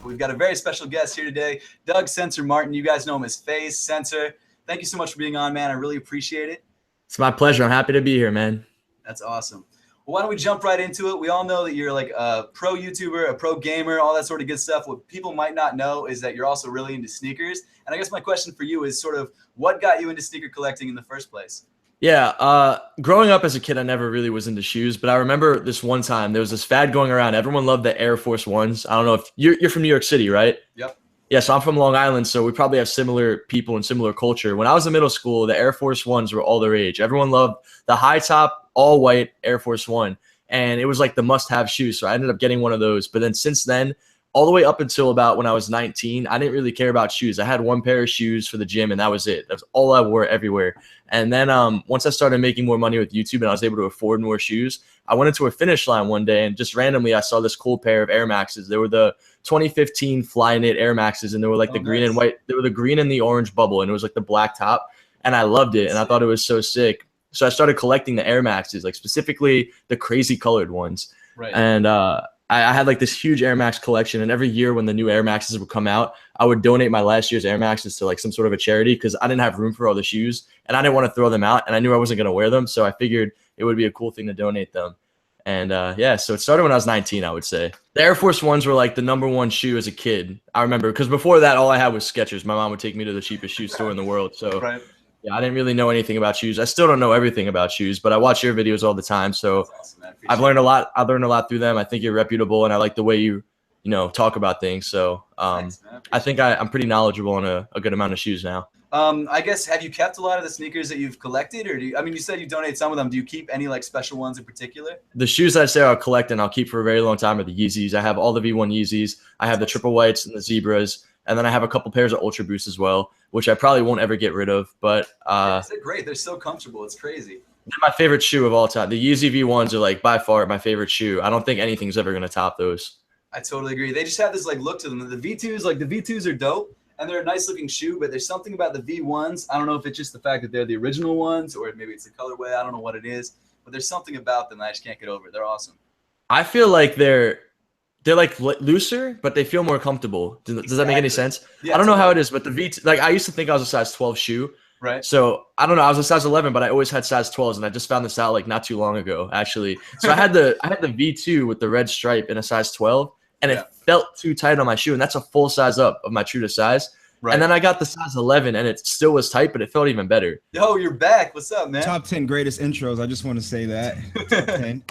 We've got a very special guest here today, Doug Censor Martin. You guys know him as Faze Censor. Thank you so much for being on, man. I really appreciate it. It's my pleasure. I'm happy to be here, man. That's awesome. Well, why don't we jump right into it? We all know that you're like a pro YouTuber, a pro gamer, all that sort of good stuff. What people might not know is that you're also really into sneakers. And I guess my question for you is sort of what got you into sneaker collecting in the first place? Yeah, growing up as a kid, I never really was into shoes, but I remember this one time there was this fad going around. Everyone loved the Air Force Ones. I don't know if you're from New York City, right? Yep. Yeah, so I'm from Long Island, so we probably have similar people and similar culture. When I was in middle school, the Air Force Ones were all the rage. Everyone loved the high top, all white Air Force One, and it was like the must-have shoe. So I ended up getting one of those. But then since then, all the way up until about when I was 19, I didn't really care about shoes. I had one pair of shoes for the gym, and that was it. That's all I wore everywhere. And then once I started making more money with YouTube and I was able to afford more shoes, I went into a Finish Line one day, and just randomly I saw this cool pair of Air Maxes. They were the 2015 Flyknit Air Maxes, and they were like the green and white. They were the green and the orange bubble, and it was like the black top. And I loved it, and I thought it was so sick. So I started collecting the Air Maxes, like specifically the crazy colored ones. Right. And I had like this huge Air Max collection, and every year when the new Air Maxes would come out, I would donate my last year's Air Maxes to like some sort of a charity because I didn't have room for all the shoes, and I didn't want to throw them out, and I knew I wasn't going to wear them, so I figured it would be a cool thing to donate them. And yeah, so it started when I was 19, I would say. The Air Force Ones were like the #1 shoe as a kid. I remember because before that, all I had was Skechers. My mom would take me to the cheapest shoe store in the world, so Right. yeah, I didn't really know anything about shoes. I still don't know everything about shoes, but I watch your videos all the time. So Awesome, man. I've learned a lot. I've learned a lot through them. I think you're reputable, and I like the way you talk about things. So Thanks, man. I think I'm pretty knowledgeable on a good amount of shoes now. I guess, have you kept a lot of the sneakers that you've collected, or I mean, you said you donate some of them. Do you keep any like special ones in particular? The shoes I say I'll collect and I'll keep for a very long time are the Yeezys. I have all the V1 Yeezys. I have the triple whites and the zebras. And then I have a couple pairs of Ultra Boosts as well, which I probably won't ever get rid of. But They're great. They're so comfortable. It's crazy. They're my favorite shoe of all time. The Yeezy V1s are like by far my favorite shoe. I don't think anything's ever going to top those. I totally agree. They just have this like look to them. The V2s are dope and they're a nice looking shoe, but there's something about the V1s. I don't know if it's just the fact that they're the original ones or maybe it's the colorway. I don't know what it is, but there's something about them that I just can't get over. They're awesome. I feel like they're like looser, but they feel more comfortable. Does that make any sense? Yeah, I don't know how it is, but the V2, like I used to think I was a size 12 shoe. Right. So I don't know. I was a size 11, but I always had size 12s, and I just found this out like not too long ago, actually. So I had the V2 with the red stripe in a size 12, and it felt too tight on my shoe, and that's a full size up of my true to size. Right. And then I got the size 11, and it still was tight, but it felt even better. Yo, you're back. What's up, man? Top 10 greatest intros. I just want to say that. Top 10.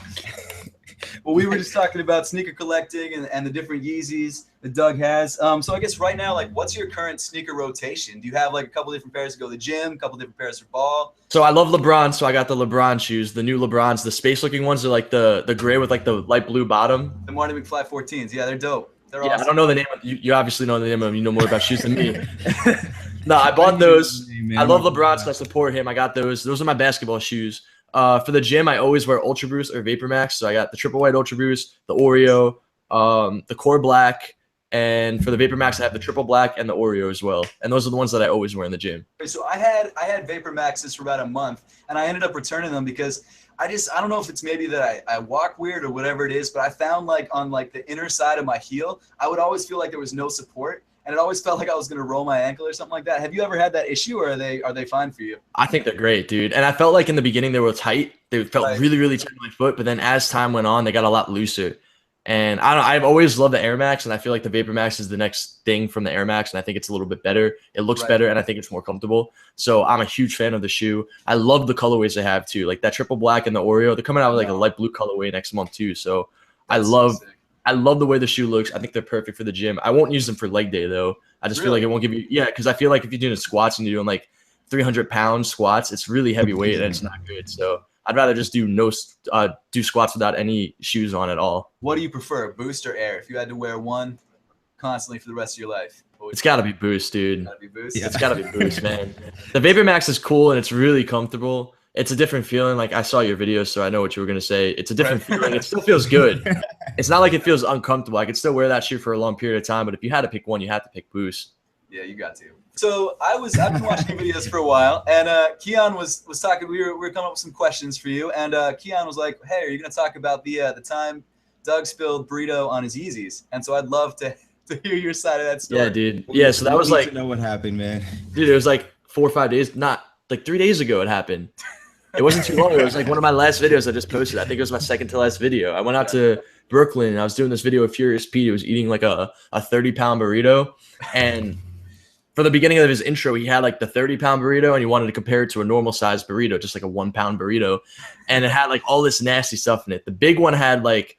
Well, we were just talking about sneaker collecting and the different Yeezys that Doug has. So I guess right now, like, what's your current sneaker rotation? Do you have like a couple different pairs to go to the gym, a couple different pairs for ball? So I love LeBron, so I got the LeBron shoes, the new LeBrons. The space-looking ones are like the gray with like the light blue bottom. The Marty McFly 14s. Yeah, they're dope. They're awesome. I don't know the name. You obviously know the name of them. You know more about shoes than me. No, I bought those. I love LeBron, so I support him. I got those. Those are my basketball shoes. For the gym, I always wear Ultra Boost or Vapor Max. So I got the triple white Ultra Boost, the Oreo, the Core Black, and for the Vapor Max, I have the triple black and the Oreo as well. And those are the ones that I always wear in the gym. So I had Vapor Maxes for about a month, and I ended up returning them because I don't know if it's maybe that I walk weird or whatever it is, but I found like on like the inner side of my heel, I would always feel like there was no support. And it always felt like I was going to roll my ankle or something like that. Have you ever had that issue, or are they fine for you? I think they're great, dude. And I felt like in the beginning they were tight. They felt really, really tight on my foot. But then as time went on, they got a lot looser. And I've always loved the Air Max, and I feel like the Vapor Max is the next thing from the Air Max, and I think it's a little bit better. It looks better, and I think it's more comfortable. So I'm a huge fan of the shoe. I love the colorways they have too, like that triple black and the Oreo. They're coming out with like a light blue colorway next month too. So I love the way the shoe looks. I think they're perfect for the gym. I won't use them for leg day though. I just feel like it won't give you because I feel like if you're doing squats and you're doing like 300-pound squats, it's really heavy weight and it's not good. So I'd rather just do squats without any shoes on at all. What do you prefer, Boost or Air? If you had to wear one constantly for the rest of your life, it's got to be Boost, dude. Gotta be Boost. Yeah. It's got to be Boost, man. The Vapor Max is cool and it's really comfortable. It's a different feeling. Like I saw your videos, so I know what you were gonna say. It's a different feeling. It still feels good. It's not like it feels uncomfortable. I could still wear that shoe for a long period of time, but if you had to pick one, you had to pick Boost. Yeah, you got to. So I've been watching your videos for a while, and Keon was talking. We were coming up with some questions for you, and Keon was like, "Hey, are you gonna talk about the time Doug spilled burrito on his Yeezys?" And so I'd love to to hear your side of that story. Yeah, dude. Yeah, so that was We need like, to know what happened, man. dude, it was like 4 or 5 days, not like 3 days ago it happened. It wasn't too long. It was like one of my last videos I just posted. I think it was my second to last video. I went out to Brooklyn and I was doing this video with Furious Pete. He was eating like a 30-pound burrito. And for the beginning of his intro, he had like the 30-pound burrito and he wanted to compare it to a normal sized burrito, just like a 1-pound burrito. And it had like all this nasty stuff in it. The big one had like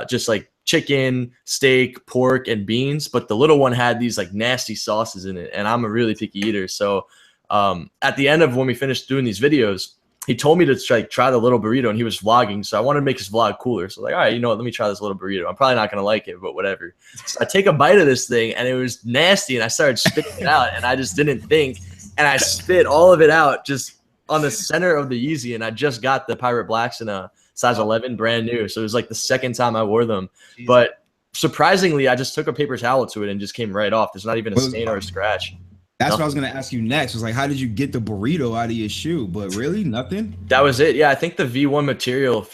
just like chicken, steak, pork, and beans. But the little one had these like nasty sauces in it. And I'm a really picky eater. So at the end of when we finished doing these videos, he told me to try the little burrito, and he was vlogging. So I wanted to make his vlog cooler. So like, all right, you know what? Let me try this little burrito. I'm probably not going to like it, but whatever. So I take a bite of this thing, and it was nasty, and I started spitting it out, and I just didn't think. And I spit all of it out just on the center of the Yeezy, and I just got the Pirate Blacks in a size 11, brand new. So it was like the second time I wore them. Jeez. But surprisingly, I just took a paper towel to it and just came right off. There's not even a stain or a scratch. That's what I was going to ask you next. Was like, how did you get the burrito out of your shoe? But really, nothing? That was it. Yeah, I think the V1 material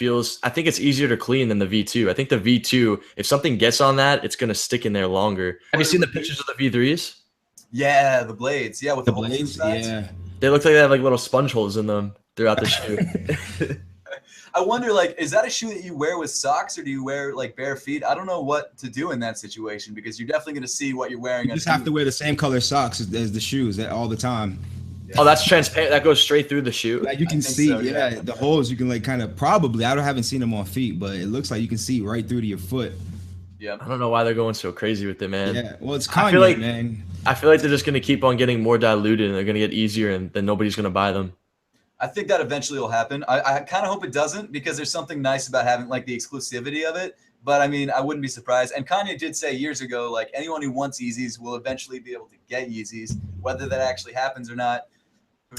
I think it's easier to clean than the V2. I think the V2, if something gets on that, it's going to stick in there longer. Have you seen the pictures of the V3s? Yeah, the blades. Yeah, with the blades. Yeah. They look like they have like little sponge holes in them throughout the shoe. I wonder, like, is that a shoe that you wear with socks or do you wear like bare feet? I don't know what to do in that situation because you're definitely going to see what you're wearing. You just have to wear the same color socks as the shoes all the time. Yeah. Oh, that's transparent. That goes straight through the shoe. Like you can see, so, yeah, the holes. You can like kind of probably. I haven't seen them on feet, but it looks like you can see right through to your foot. Yeah, I don't know why they're going so crazy with it, man. Yeah, well, it's Kanye, man. I feel like they're just going to keep on getting more diluted, and they're going to get easier, and then nobody's going to buy them. I think that eventually will happen. I kind of hope it doesn't because there's something nice about having like the exclusivity of it. But I mean, I wouldn't be surprised. And Kanye did say years ago, like anyone who wants Yeezys will eventually be able to get Yeezys, whether that actually happens or not.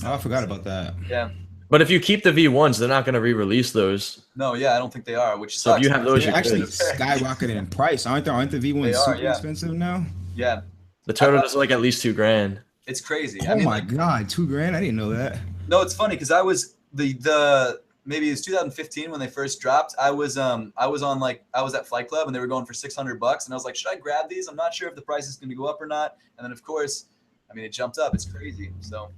Oh, I forgot about that. Yeah. But if you keep the V1s, they're not going to re-release those. No, yeah, I don't think they are. Which so sucks. if you have those, they're actually skyrocketed in price, aren't they? Aren't the V1s super expensive now? Yeah. The total is like at least $2,000. It's crazy. Oh my God, $2,000! I didn't know that. No, it's funny because I was the maybe it was 2015 when they first dropped. I was at Flight Club and they were going for $600, and I was like, should I grab these? I'm not sure if the price is going to go up or not. And then of course, I mean, it jumped up. It's crazy. So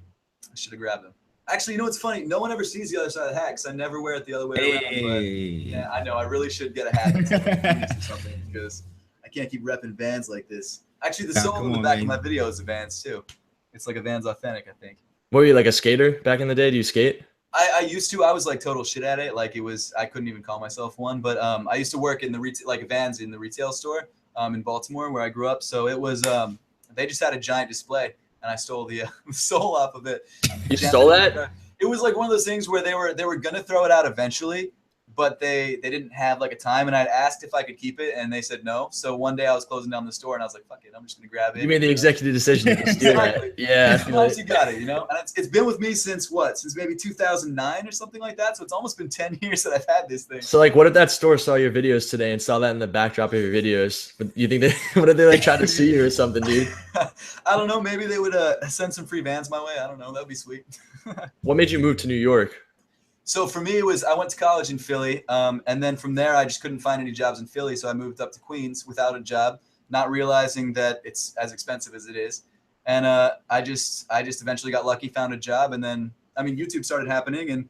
I should have grabbed them. Actually, you know what's funny? No one ever sees the other side of the hat because I never wear it the other way around. But yeah, I know. I really should get a hat or something because I can't keep repping Vans like this. Actually, the sole in the back of my video is a Vans too. It's like a Vans Authentic, I think. What were you, like a skater back in the day? Do you skate? I used to. I was like total shit at it. Like I couldn't even call myself one. But I used to work in the Vans in the retail store in Baltimore where I grew up. So it was they just had a giant display and I stole the sole off of it. You stole that? It was like one of those things where they were gonna throw it out eventually, but they didn't have like a time, and I asked if I could keep it, and they said no. So one day I was closing down the store, and I was like, "Fuck it, I'm just gonna grab it." You made the executive decision to steal it. Yeah, sometimes you got it, you know. And it's been with me since what? Since maybe 2009 or something like that. So it's almost been 10 years that I've had this thing. So like, what if that store saw your videos today and saw that in the backdrop of your videos? You think what if they like try to sue you or something, dude? I don't know. Maybe they would send some free Vans my way. I don't know. That'd be sweet. What made you move to New York? So for me, I went to college in Philly, and then from there, I just couldn't find any jobs in Philly, so I moved up to Queens without a job, not realizing that it's as expensive as it is. And I just eventually got lucky, found a job, and then YouTube started happening. And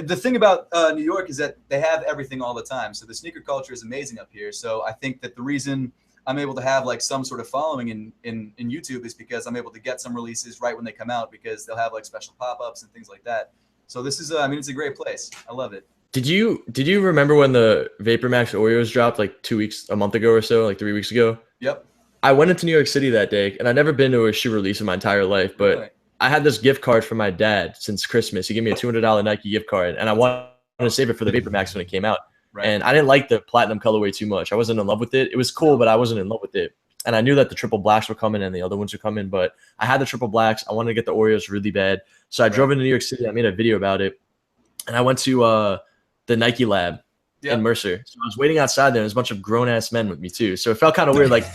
the thing about New York is that they have everything all the time. So the sneaker culture is amazing up here. So I think that the reason I'm able to have like some sort of following in YouTube is because I'm able to get some releases right when they come out because they'll have like special pop-ups and things like that. So this is, it's a great place. I love it. Did you remember when the Vapor Max Oreos dropped like a month ago or so, like 3 weeks ago? Yep. I went into New York City that day, and I'd never been to a shoe release in my entire life, but really? I had this gift card from my dad since Christmas. He gave me a $200 Nike gift card, and I wanted to save it for the Vapor Max when it came out. Right. And I didn't like the platinum colorway too much. I wasn't in love with it. It was cool, but I wasn't in love with it. And I knew that the triple blacks were coming and the other ones were coming, but I had the triple blacks. I wanted to get the Oreos really bad. So I drove into New York City. I made a video about it. And I went to the Nike lab in Mercer. So I was waiting outside there. And there's a bunch of grown-ass men with me too. So it felt kind of weird. Like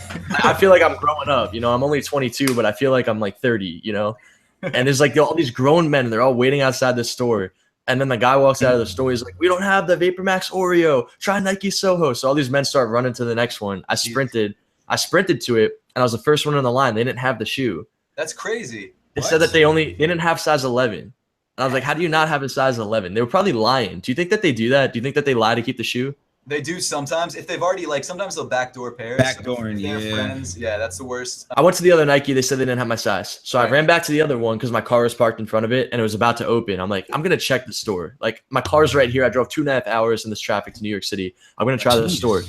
I feel like I'm growing up. You know, I'm only 22, but I feel like I'm like 30, you know. And there's like all these grown men. And they're all waiting outside the store. And then the guy walks out of the store. He's like, we don't have the Vapor Max Oreo. Try Nike Soho. So all these men start running to the next one. I sprinted. I sprinted to it, and I was the first one on the line. They didn't have the shoe. That's crazy. They said that they didn't have size 11. And I was like, how do you not have a size 11? They were probably lying. Do you think that they do that? Do you think that they lie to keep the shoe? They do sometimes. If they've already, like, sometimes they'll backdoor pairs. Backdooring, yeah. Friends. Yeah, that's the worst. I went to the other Nike. They said they didn't have my size. So I ran back to the other one because my car was parked in front of it and it was about to open. I'm like, I'm going to check the store. Like, my car's right here. I drove 2.5 hours in this traffic to New York City. I'm going to try the store.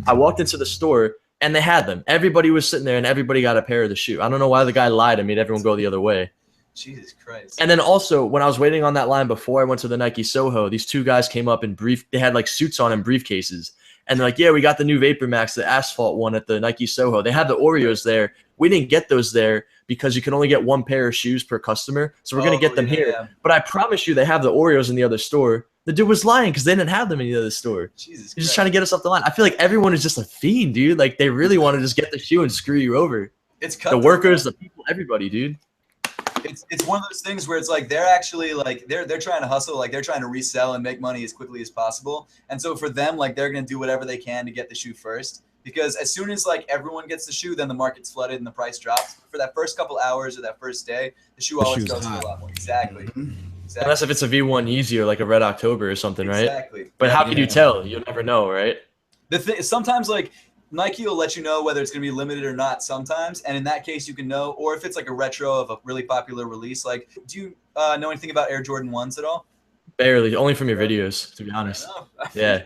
I walked into the store and they had them. Everybody was sitting there and everybody got a pair of the shoe. I don't know why the guy lied and made everyone go the other way. Jesus Christ. And then also, when I was waiting on that line before I went to the Nike Soho, these two guys came up in they had like suits on and briefcases. And they're like, yeah, we got the new Vapor Max, the asphalt one at the Nike Soho. They had the Oreos there. We didn't get those there because you can only get one pair of shoes per customer. So we're going to get them here. Yeah. But I promise you, they have the Oreos in the other store. The dude was lying because they didn't have them in the other store. Jesus He's just trying to get us off the line. I feel like everyone is just a fiend, dude. Like, they really want to just get the shoe and screw you over. It's the workers, the people, everybody, dude. It's one of those things where it's like they're actually like they're trying to hustle, like they're trying to resell and make money as quickly as possible. And so for them, like they're gonna do whatever they can to get the shoe first, because as soon as like everyone gets the shoe, then the market's flooded and the price drops. For that first couple hours or that first day, the shoe always goes for a lot more. Exactly. Exactly. Unless if it's a V1 Yeezy or like a Red October or something, right? Exactly. But how can you tell? You'll never know, right? The thing sometimes like Nike will let you know whether it's going to be limited or not sometimes, and in that case you can know. Or if it's like a retro of a really popular release, like do you know anything about Air Jordan 1s at all? Barely, only from your videos, to be honest. Yeah.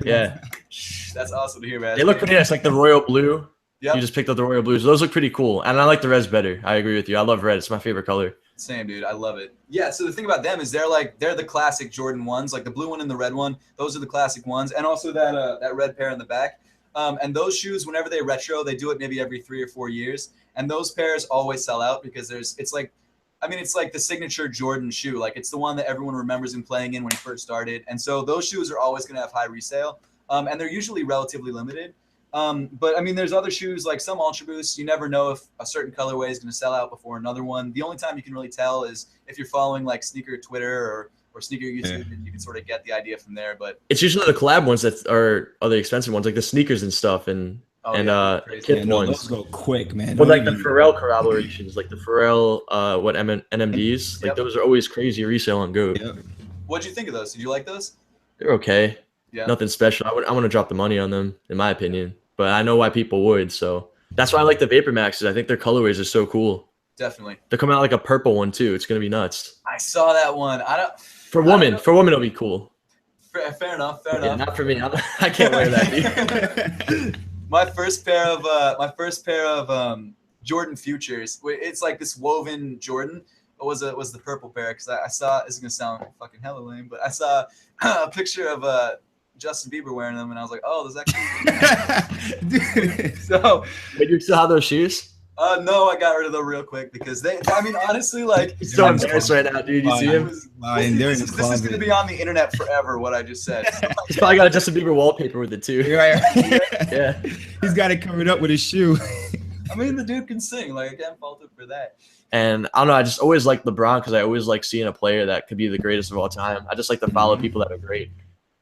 That's awesome to hear, man. They look pretty nice, like the royal blue. Yep. You just picked up the royal blues. Those look pretty cool, and I like the reds better. I agree with you. I love red. It's my favorite color. Same, dude. I love it. Yeah, so the thing about them is they're the classic Jordan 1s, like the blue one and the red one. Those are the classic ones, and also that red pair in the back. And those shoes, whenever they retro, they do it maybe every 3 or 4 years. And those pairs always sell out because it's like the signature Jordan shoe. Like it's the one that everyone remembers him playing in when he first started. And so those shoes are always going to have high resale. And they're usually relatively limited. But I mean, there's other shoes like some Ultra Boosts. You never know if a certain colorway is going to sell out before another one. The only time you can really tell is if you're following like sneaker Twitter or sneaker YouTube, and you can sort of get the idea from there. But it's usually the collab ones that are the expensive ones, like the sneakers and stuff, and kid ones. Those go quick, man. But like the Pharrell collaborations, like the Pharrell NMDs, like those are always crazy resale on Goat. Yep. What'd you think of those? Did you like those? They're okay. Yeah. Nothing special. I want to drop the money on them, in my opinion. But I know why people would, so that's why I like the Vapor Maxes. I think their colorways are so cool. Definitely. They're coming out like a purple one too. It's gonna be nuts. I saw that one. For women, it'll be cool. Fair enough. Not for me. I can't wear that, dude. My first pair of Jordan Futures. It's like this woven Jordan. It was the purple pair because I saw. This is gonna sound fucking hella lame, but I saw a picture of Justin Bieber wearing them, and I was like, oh, there's actually. So. But you still have those shoes? No, I got rid of them real quick because honestly, like. He's so embarrassed right now, dude. You see him? This is going to be on the internet forever, what I just said. So, he's probably got a Justin Bieber wallpaper with it, too. Yeah. He's got it covered up with his shoe. I mean, the dude can sing. Like, I can't fault him for that. And I don't know, I just always like LeBron because I always like seeing a player that could be the greatest of all time. I just like to follow people that are great.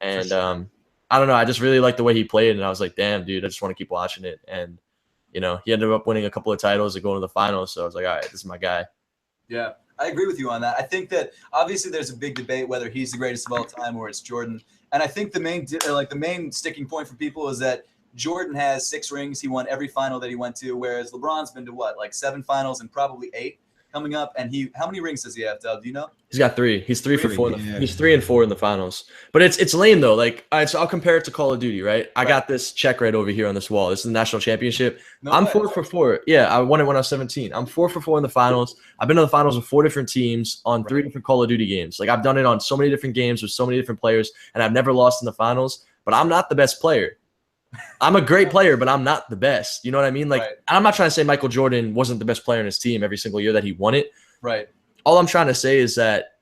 And I don't know, I just really like the way he played, and I was like, damn, dude, I just want to keep watching it. And you know, he ended up winning a couple of titles and going to the finals. So I was like, all right, this is my guy. Yeah, I agree with you on that. I think that obviously there's a big debate whether he's the greatest of all time or it's Jordan. And I think the main sticking point for people is that Jordan has 6 rings. He won every final that he went to, whereas LeBron's been to what, like 7 finals and probably 8 coming up. And how many rings does he have, Dub? Do you know? He's got 3. He's 3 for 4. He's 3 and 4 in the finals. But it's lame though. Like, all right, so I'll compare it to Call of Duty, right? I got this check right over here on this wall. This is the national championship. I'm 4 for 4. Yeah, I won it when I was 17. I'm 4 for 4 in the finals. I've been to the finals with 4 different teams on 3 different Call of Duty games. Like, I've done it on so many different games with so many different players, and I've never lost in the finals. But I'm not the best player. I'm a great player, but I'm not the best. You know what I mean? Like, I'm not trying to say Michael Jordan wasn't the best player in his team every single year that he won it. Right. All I'm trying to say is that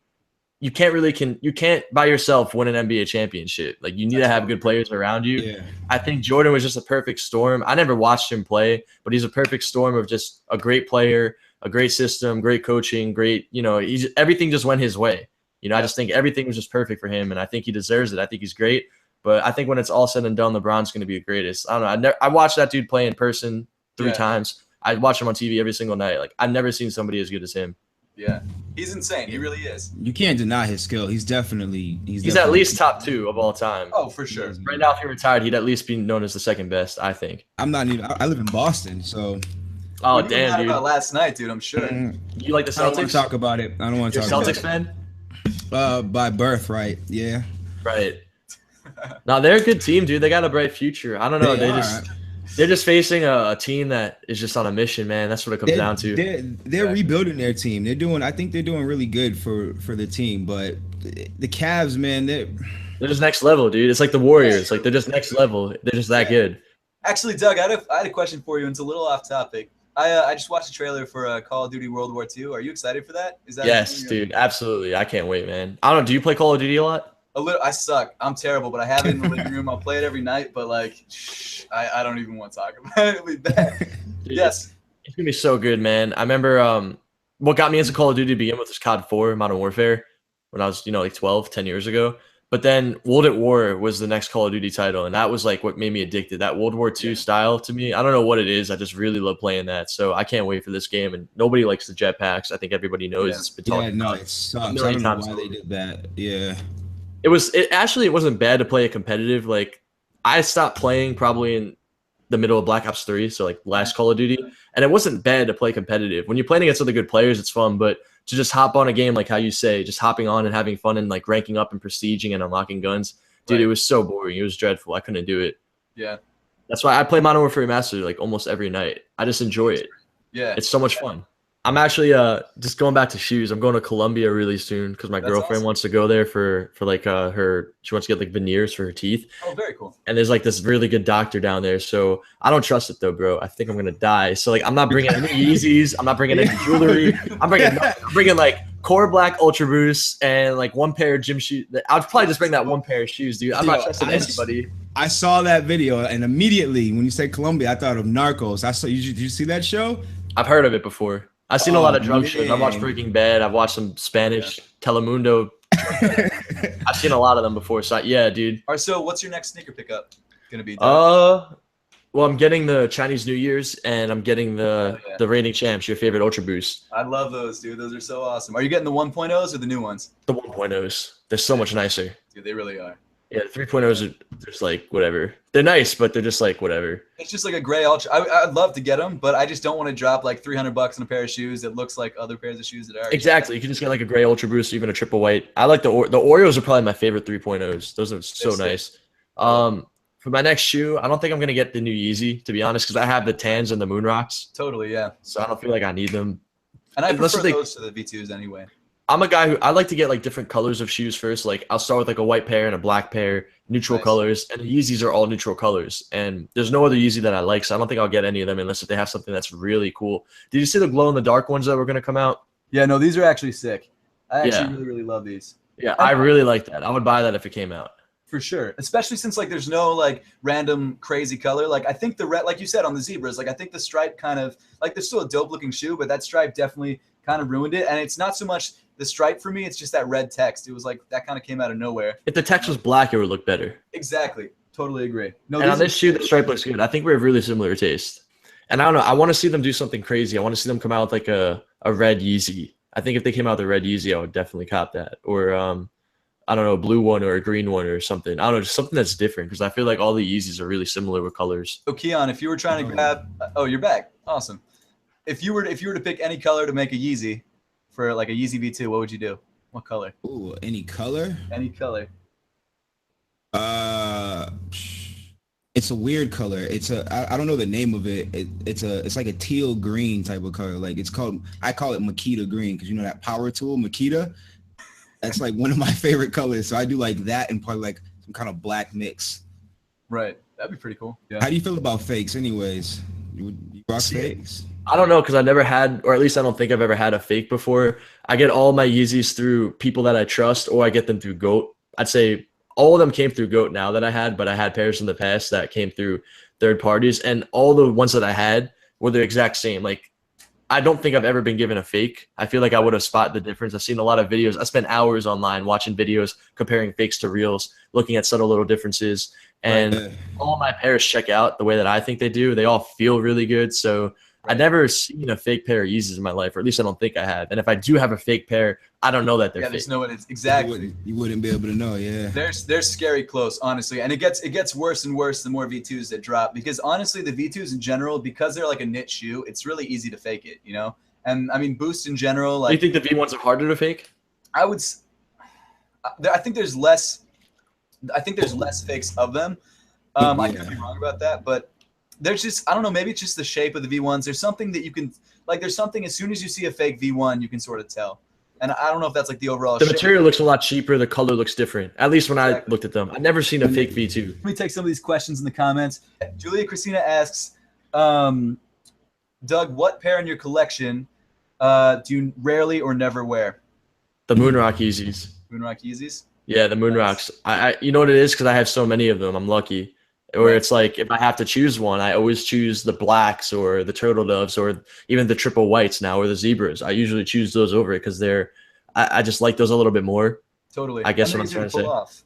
you can't by yourself win an NBA championship. Like, you need to have good players around you. Yeah. I think Jordan was just a perfect storm. I never watched him play, but he's a perfect storm of just a great player, a great system, great coaching, great, everything just went his way. I just think everything was just perfect for him, and I think he deserves it. I think he's great. But I think when it's all said and done, LeBron's going to be the greatest. I don't know. I watched that dude play in person three Yeah. times. I watch him on TV every single night. Like I've never seen somebody as good as him. Yeah, he's insane. He really is. You can't deny his skill. He's He's definitely at least top 2 of all time. Oh, for sure. Right now, if he retired, he'd at least be known as the second best, I think. I'm not even. I live in Boston, so. Oh, We were damn, mad dude. about last night, dude. I'm sure. You like the I don't want Celtics? to talk about it. I don't want to You're a talk Celtics fan? about it. By birth, right? Yeah. Right. No, they're a good team, dude. They got a bright future. I don't know. They're just facing a team that is just on a mission, man. That's what it comes down to. They're rebuilding their team. I think they're doing really good for the team. But the Cavs, man, they're just next level, dude. It's like the Warriors. Like they're just next level. They're just that good. Actually, Doug, I had a question for you. It's a little off topic. I just watched a trailer for Call of Duty World War II. Are you excited for that? Is that Yes, dude. Absolutely. I can't wait, man. I don't know. Do you play Call of Duty a lot? A little. I suck. I'm terrible, but I have it in the living room. I'll play it every night. But like, I don't even want to talk about it. It'll be bad. Dude, Yes. It's gonna be so good, man. I remember what got me into Call of Duty to begin with was COD 4, Modern Warfare, when I was, like 10 years ago. But then World at War was the next Call of Duty title, and that was like what made me addicted. That World War II style to me, I don't know what it is. I just really love playing that. So I can't wait for this game. And nobody likes the jetpacks. I think everybody knows. It's been talked about it sucks. a I million don't know times why they did that. Yeah. It wasn't bad to play a competitive. Like I stopped playing probably in the middle of Black Ops 3, so like last Call of Duty, and it wasn't bad to play competitive. When you're playing against other good players, it's fun, but to just hop on a game, like how you say, just hopping on and having fun and like ranking up and prestiging and unlocking guns, dude, It was so boring. It was dreadful. I couldn't do it. Yeah. That's why I play Modern Warfare Remastered like almost every night. I just enjoy it. Yeah. It's so much fun. I'm actually just going back to shoes. I'm going to Colombia really soon because my girlfriend awesome. wants to go there for like she wants to get like veneers for her teeth. Oh, very cool. And there's like this really good doctor down there. So I don't trust it though, bro. I think I'm gonna die. So like I'm not bringing any Yeezys. I'm not bringing any jewelry. I'm bringing like Core Black Ultra Boost and like one pair of gym shoes. I'll probably just bring that one pair of shoes, dude. I'm not trusting anybody. I saw that video and immediately when you said Colombia, I thought of Narcos. Did you see that show? I've heard of it before. I've seen a lot of drug man. shows. I've watched Breaking Bad. I've watched some Spanish Telemundo. I've seen a lot of them before. So yeah, dude. All right. So, what's your next sneaker pickup gonna be? Well, I'm getting the Chinese New Year's and I'm getting the reigning champs, your favorite Ultra Boost. I love those, dude. Those are so awesome. Are you getting the 1.0s or the new ones? The 1.0s. They're so much nicer. Dude, they really are. Yeah, the 3.0s are just like whatever. They're nice, but they're just like whatever. It's just like a gray ultra. I'd love to get them, but I just don't want to drop like $300 on a pair of shoes that looks like other pairs of shoes that are. Exactly. You can just get like a gray Ultra Boost or even a triple white. I like the Oreos are probably my favorite 3.0s. Those are so nice. For my next shoe, I don't think I'm gonna get the new Yeezy, to be honest, because I have the tans and the Moon Rocks. Totally, yeah. So I don't feel like I need them. And I prefer those to the V2s anyway. I'm a guy who I like to get like different colors of shoes first. Like I'll start with like a white pair and a black pair, neutral colors, and the Yeezys are all neutral colors. And there's no other Yeezy that I like, so I don't think I'll get any of them unless if they have something that's really cool. Did you see the glow in the dark ones that were gonna come out? Yeah, no, these are actually sick. I actually really, really love these. Yeah, I really like that. I would buy that if it came out. For sure, especially since like there's no like random crazy color. Like I think the red, like you said on the zebras, like I think the stripe kind of like there's still a dope looking shoe, but that stripe definitely kind of ruined it. And it's not so much the stripe for me; it's just that red text. It was like that kind of came out of nowhere. If the text was black, it would look better. Exactly, totally agree. No, and on this shoe, the stripe looks good. I think we have really similar taste. And I don't know. I want to see them do something crazy. I want to see them come out with like a red Yeezy. I think if they came out with a red Yeezy, I would definitely cop that. Or I don't know, a blue one or a green one or something. I don't know, just something that's different because I feel like all the Yeezys are really similar with colors. So Keon, if you were trying to grab, you're back. Awesome. If you were to pick any color to make a Yeezy for like a Yeezy V2, what would you do? What color? Ooh, any color? Any color. It's a weird color. I don't know the name of it. It's like a teal green type of color. Like I call it Makita green because you know that power tool Makita. That's like one of my favorite colors. So I do like that and probably like some kind of black mix. Right. That'd be pretty cool. Yeah. How do you feel about fakes anyways? You rock fakes? I don't know because I never had, or at least I don't think I've ever had a fake before. I get all my Yeezys through people that I trust or I get them through GOAT. I'd say all of them came through GOAT now that I had, but I had pairs in the past that came through third parties. And all the ones that I had were the exact same. Like I don't think I've ever been given a fake. I feel like I would have spotted the difference. I've seen a lot of videos. I spent hours online watching videos, comparing fakes to reals, looking at subtle little differences. And all my pairs check out the way that I think they do. They all feel really good. So I've never seen a fake pair of Yeezys in my life, or at least I don't think I have. And if I do have a fake pair, I don't know that they're fake. There's no one. Exactly. You wouldn't be able to know. Yeah. They're scary close, honestly, and it gets worse and worse the more V2s that drop. Because honestly, the V2s in general, because they're like a knit shoe, it's really easy to fake it, you know. And I mean, Boost in general, like. Do you think the V1s are harder to fake? I think there's less. I think there's less fakes of them. I could be wrong about that, but. There's just, I don't know, maybe it's just the shape of the V1s. There's something that you can, like, there's something as soon as you see a fake V1, you can sort of tell. And I don't know if that's like the overall The shape. material looks a lot cheaper. The color looks different, at least when I looked at them. I've never seen a fake V2. Let me take some of these questions in the comments. Julia Christina asks, Doug, what pair in your collection do you rarely or never wear? The Moonrock Yeezys. Moonrock Yeezys? Yeah, the Moonrocks. I you know what it is? Because I have so many of them. I'm lucky. Or it's like if I have to choose one, I always choose the blacks or the turtle doves or even the triple whites now or the zebras. I usually choose those over it because I just like those a little bit more. Totally. I guess what I'm trying to say.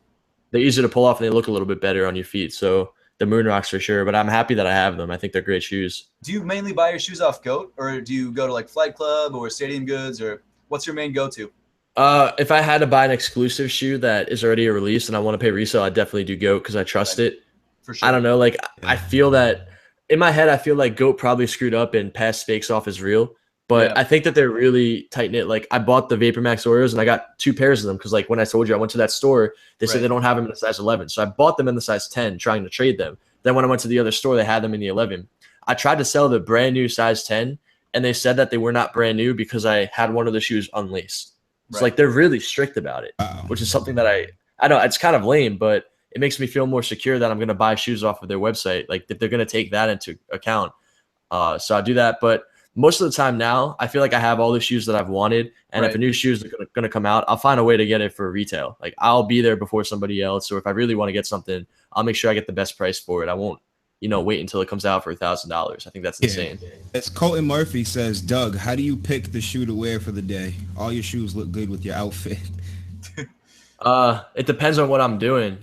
They're easy to pull off and they look a little bit better on your feet. So the Moonrocks for sure, but I'm happy that I have them. I think they're great shoes. Do you mainly buy your shoes off GOAT, or do you go to like Flight Club or Stadium Goods, or what's your main go-to? If I had to buy an exclusive shoe that is already a release and I want to pay resale, I definitely do GOAT because I trust it. For sure. I don't know. Like I feel that in my head, I feel like GOAT probably screwed up and passed fakes off as real. But I think that they're really tight knit. Like I bought the Vapor Max Oreos and I got 2 pairs of them because like when I told you I went to that store, they said they don't have them in a size 11. So I bought them in the size 10, trying to trade them. Then when I went to the other store, they had them in the 11. I tried to sell the brand new size 10, and they said that they were not brand new because I had one of the shoes unlaced. So like they're really strict about it, which is something that I know it's kind of lame, but it makes me feel more secure that I'm going to buy shoes off of their website. Like if they're going to take that into account. So I do that. But most of the time now, I feel like I have all the shoes that I've wanted. And if a new shoe is going to come out, I'll find a way to get it for retail. Like I'll be there before somebody else. Or if I really want to get something, I'll make sure I get the best price for it. I won't, wait until it comes out for $1,000. I think that's insane. As Colton Murphy says, Doug, how do you pick the shoe to wear for the day? All your shoes look good with your outfit. It depends on what I'm doing,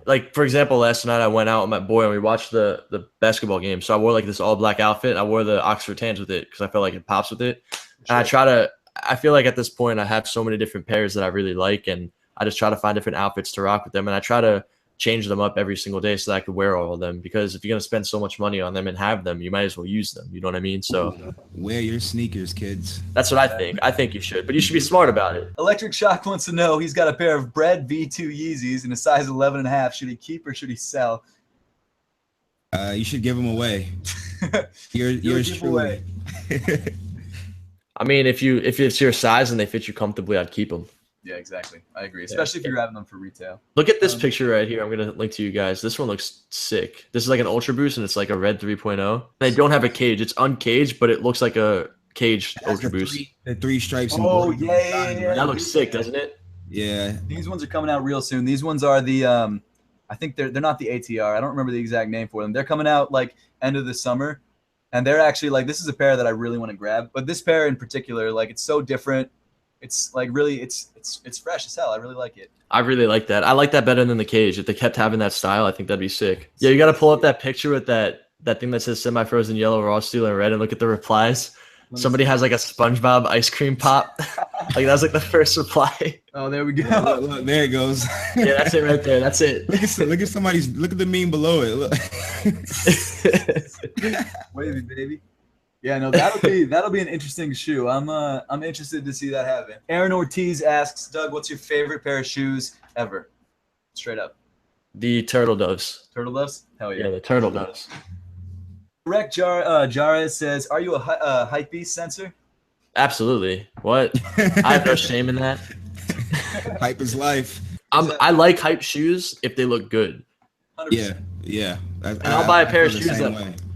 Like for example, last night I went out with my boy and we watched the basketball game. So I wore like this all black outfit. I wore the Oxford Tans with it because I felt like it pops with it. And I feel like at this point I have so many different pairs that I really like, and I just try to find different outfits to rock with them, and I try to change them up every single day so that I could wear all of them, because if you're gonna spend so much money on them and have them, you might as well use them. You know what I mean? So wear your sneakers, kids. That's what I think. I think you should, but you should be smart about it. Electric Shock wants to know, he's got a pair of Bread V2 Yeezys in a size 11.5. Should he keep or should he sell? You should give them away. Yours truly. I mean, if it's your size and they fit you comfortably, I'd keep them. Yeah, exactly. I agree. Especially if you're having them for retail. Look at this picture right here. I'm going to link to you guys. This one looks sick. This is like an Ultra Boost, and it's like a red 3.0. They don't have a cage. It's uncaged, but it looks like a caged Ultra Boost. The 3 stripes. Oh, yeah. That looks sick, doesn't it? Yeah. These ones are coming out real soon. These ones are the, I think they're not the ATR. I don't remember the exact name for them. They're coming out like end of the summer. And they're actually like, this is a pair that I really want to grab. But this pair in particular, like, it's so different. It's like really, it's fresh as hell. I really like it. I really like that. I like that better than the cage. If they kept having that style, I think that'd be sick. Yeah, you got to pull up that picture with that thing that says semi-frozen yellow, raw steel, and red, and look at the replies. Somebody has like a SpongeBob ice cream pop. Like that was like the first reply. Oh, there we go. Look, there it goes. Yeah, that's it right there. That's it. Look at somebody's. Look at the meme below it. Look. Wavy, baby. Yeah, no, that'll be an interesting shoe. I'm interested to see that happen. Aaron Ortiz asks, Doug, what's your favorite pair of shoes ever? Straight up. The Turtle Doves. Turtle Doves? Hell yeah. Yeah, the Turtle Doves. Correct. Jara says, are you a Hypebeast sensor? Absolutely. What? I have no shame in that. Hype is life. I like hype shoes if they look good. 100%. Yeah. And I'll buy a pair of shoes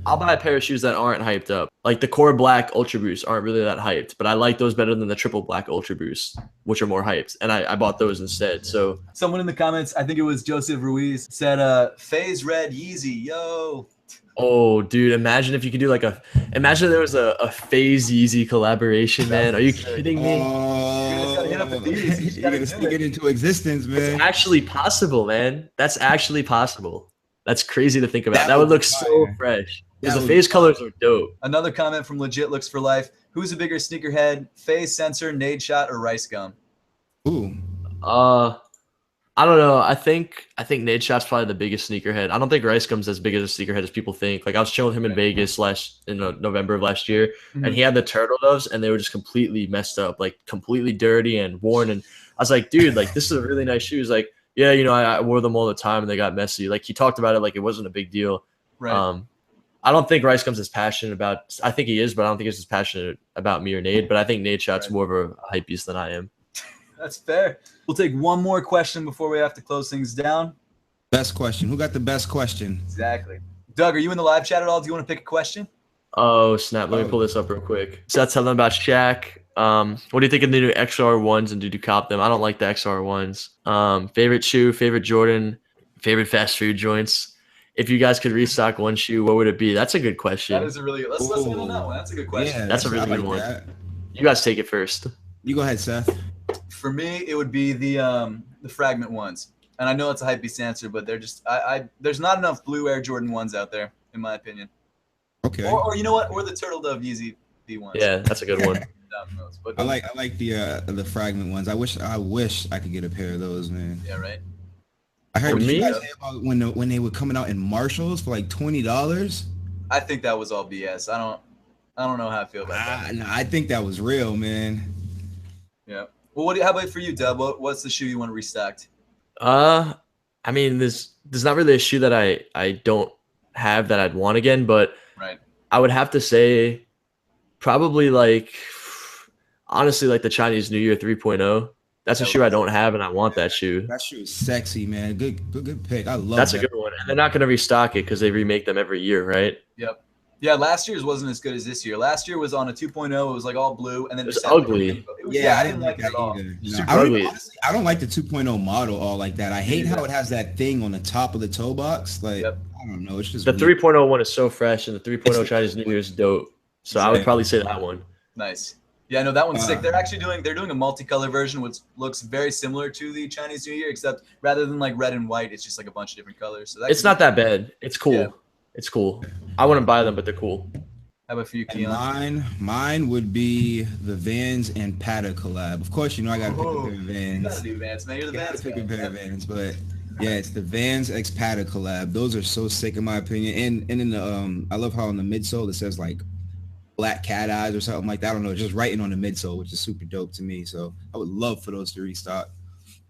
I'll buy a pair of shoes that aren't hyped up. Like the core black Ultra Boosts aren't really that hyped, but I like those better than the triple black Ultra Boosts, which are more hyped. And I bought those instead. So someone in the comments, I think it was Joseph Ruiz, said Faze Red Yeezy, yo. oh, dude, imagine if you could do like imagine there was a Faze Yeezy collaboration, man. Are you kidding me? You guys gotta hit up Adidas. You gotta speak it into existence, man. It's actually possible, man. That's actually possible. That's crazy to think about. That would would look be so fire. fresh. Because That the would Faze be colors are dope. Another comment from Legit Looks for Life. Who's a bigger sneakerhead, Faze Censor, Nade Shot, or Rice Gum? Ooh. I don't know. I think Nade Shot's probably the biggest sneakerhead. I don't think Rice Gum's as big as a sneakerhead as people think. Like I was chilling with him in Vegas in November of last year, and he had the turtle doves, and they were just completely messed up, like completely dirty and worn. And I was like, dude, like this is a really nice shoe. He's like, yeah, you know, I wore them all the time, and they got messy. Like he talked about it like it wasn't a big deal. Right. I don't think Rice Gum's as passionate about. I think he is, but I don't think he's as passionate about me or Nade. But I think Nade Shot's more of a hype beast than I am. That's fair. We'll take one more question before we have to close things down. Best question. Who got the best question? Exactly. Doug, are you in the live chat at all? Do you want to pick a question? Oh, snap. Let me pull this up real quick. So that's telling about Shaq. What do you think of the new XR1s, and did you cop them? I don't like the XR1s. Favorite shoe, favorite Jordan, favorite fast food joints. If you guys could restock one shoe, what would it be? That's a good question. That is a really let's get on that one. That's a good question. Yeah, That's a really I good one. that. You guys take it first. You go ahead, Seth. For me, it would be the fragment ones. And I know it's a hype beast answer, but they're just there's not enough blue Air Jordan 1s out there, in my opinion. Okay. Or you know what? Or the Turtle Dove Yeezy V1s. Yeah, that's a good one. But I like the fragment ones. I wish I could get a pair of those, man. yeah, right. I heard For you me? guys say about when they were coming out in Marshalls for like $20. I think that was all BS. I don't know how I feel about that. No, I think that was real, man. Yeah. Well, how about for you, Dub? What's the shoe you want restocked? I mean, there's not really a shoe that I don't have that I'd want again, but Right. I would have to say probably honestly, like the Chinese New Year 3.0. That's a shoe I don't have, and I want that shoe. That shoe is sexy, man. Good pick. I love That's that. a good one. And they're not going to restock it because they remake them every year, right? Yep. Yeah, last year's wasn't as good as this year. Last year was on a 2.0. It was like all blue, and then It was ugly. Yeah, I didn't like that it at all. either. You know, Super I don't, ugly. honestly, I don't like the 2.0 model all like that. I hate how it has that thing on the top of the toe box. Like, Yep. I don't know. It's just The weird. 3.0 one is so fresh, and the 3.0 Chinese New Year is dope. So I would probably say that one. Nice. Yeah, no, that one's sick. They're doing a multicolor version, which looks very similar to the Chinese New Year, except rather than like red and white, it's just like a bunch of different colors. So It's not that bad. It's cool. Yeah. It's cool. I wouldn't buy them, but they're cool. How about for you, And Keon? mine would be the Vans and Pata collab. Of course, you know I gotta pick a pair of You Vans. gotta do Vans, man. You're the Gotta Vans pick a guy. pair of Vans, but yeah, it's the Vans X Pata collab. Those are so sick in my opinion. And in the I love how on the midsole it says like black cat eyes or something like that. I don't know, just writing on the midsole, which is super dope to me. So I would love for those to restock.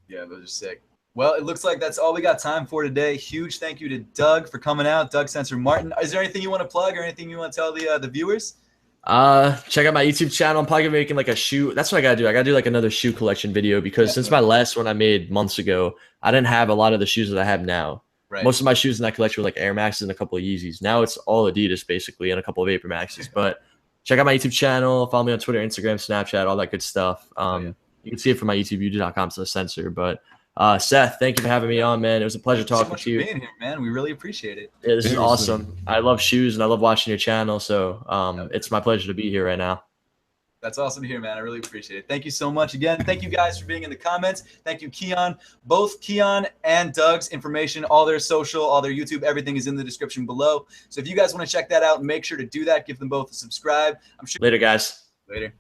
Yeah, those are sick. Well, it looks like that's all we got time for today. Huge thank you to Doug for coming out. Doug Censor Martin. Is there anything you want to plug or anything you want to tell the viewers? Check out my YouTube channel. I'm probably making like a shoe. That's what I gotta do. I gotta do like another shoe collection video because since my last one I made months ago, I didn't have a lot of the shoes that I have now. Right. Most of my shoes in that collection were like Air Maxes and a couple of Yeezys. Now it's all Adidas basically and a couple of Vapor Maxes. But check out my YouTube channel. Follow me on Twitter, Instagram, Snapchat, all that good stuff. You can see it from my YouTube, youtube.com/censor. But Seth, thank you for having me on, man. It was a pleasure talking to you. Being here, man. We really appreciate it. Yeah, this is Seriously. awesome. I love shoes and I love watching your channel. So it's my pleasure to be here right now. That's awesome to hear, man. I really appreciate it. Thank you so much again. Thank you guys for being in the comments. Thank you, Keon. Both Keon and Doug's information, all their social, all their YouTube, everything is in the description below. So if you guys want to check that out, make sure to do that. Give them both a subscribe. I'm sure. Later, guys. Later.